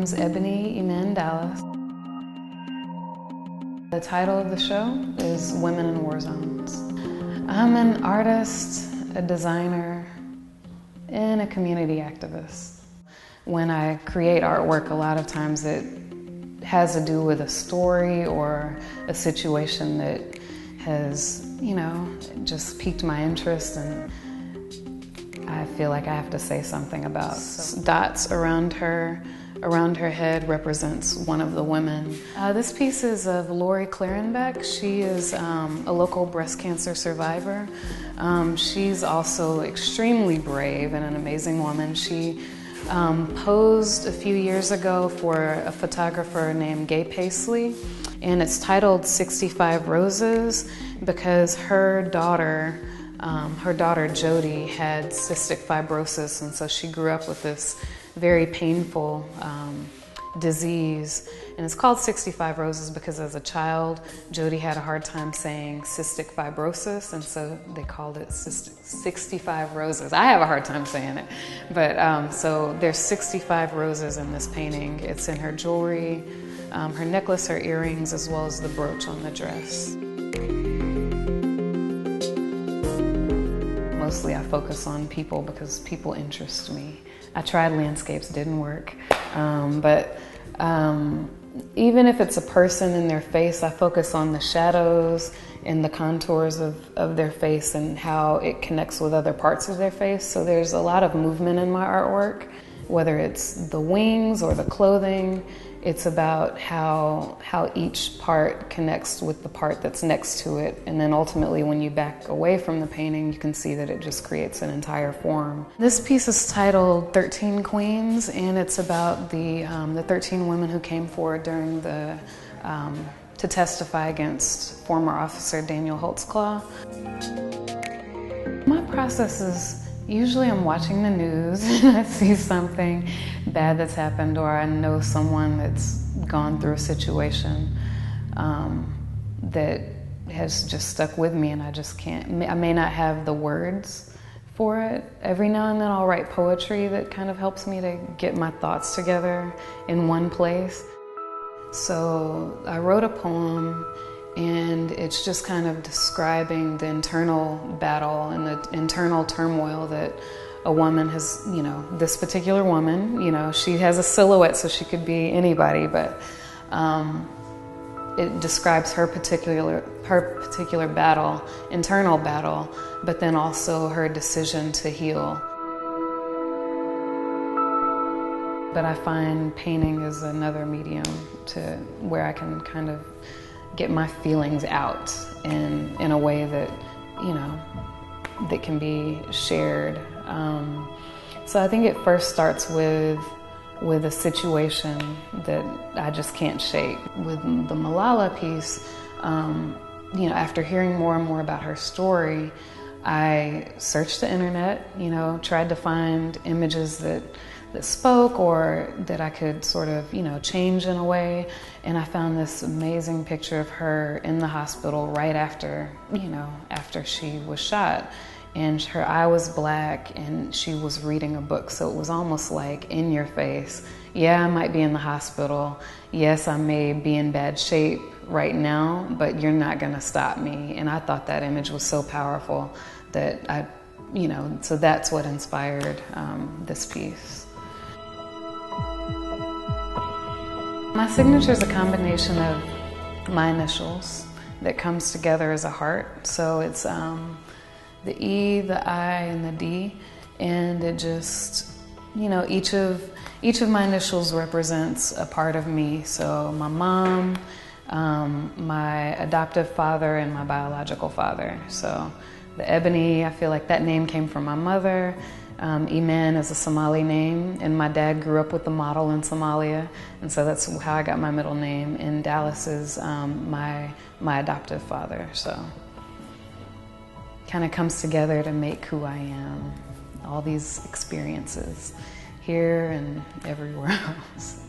name's Ebony Iman Dallas. The title of the show is Women in War Zones. I'm an artist, a designer, and a community activist. When I create artwork, a lot of times it has to do with a story or a situation that has, just piqued my interest, and I feel like I have to say something about dots around her head represents one of the women. This piece is of Lori Clarenbeck. She is a local breast cancer survivor. She's also extremely brave and an amazing woman. She posed a few years ago for a photographer named Gay Paisley, and it's titled 65 Roses because her daughter Jody had cystic fibrosis, and so she grew up with this very painful disease. And it's called 65 Roses because as a child, Jody had a hard time saying cystic fibrosis, and so they called it 65 Roses. I have a hard time saying it, but so there's 65 roses in this painting. It's in her jewelry, her necklace, her earrings, as well as the brooch on the dress. Mostly I focus on people because people interest me. I tried landscapes, didn't work. But even if it's a person in their face, I focus on the shadows and the contours of their face and how it connects with other parts of their face. So there's a lot of movement in my artwork, whether it's the wings or the clothing. It's about how each part connects with the part that's next to it. And then ultimately when you back away from the painting, you can see that it just creates an entire form. This piece is titled 13 Queens, and it's about the 13 women who came forward during to testify against former officer Daniel Holtzclaw. My process is usually I'm watching the news and I see something bad that's happened, or I know someone that's gone through a situation that has just stuck with me, and I just can't, I may not have the words for it. Every now and then I'll write poetry that kind of helps me to get my thoughts together in one place. So I wrote a poem, and it's just kind of describing the internal battle and the internal turmoil that a woman has, this particular woman, she has a silhouette, so she could be anybody, but it describes her particular battle, internal battle, but then also her decision to heal. But I find painting is another medium to where I can kind of get my feelings out in a way that, that can be shared. So I think it first starts with a situation that I just can't shake. With the Malala piece, after hearing more and more about her story, I searched the internet, tried to find images that spoke or that I could sort of, change in a way. And I found this amazing picture of her in the hospital right after, after she was shot. And her eye was black and she was reading a book. So it was almost like in your face. Yeah, I might be in the hospital. Yes, I may be in bad shape right now, but you're not gonna stop me. And I thought that image was so powerful that so that's what inspired this piece. My signature is a combination of my initials that comes together as a heart. So it's the E, the I, and the D, and it just, each of my initials represents a part of me. So my mom, my adoptive father, and my biological father. So the Ebony, I feel like that name came from my mother. Iman is a Somali name, and my dad grew up with the model in Somalia, and so that's how I got my middle name. And Dallas is my adoptive father, so kind of comes together to make who I am. All these experiences here and everywhere else.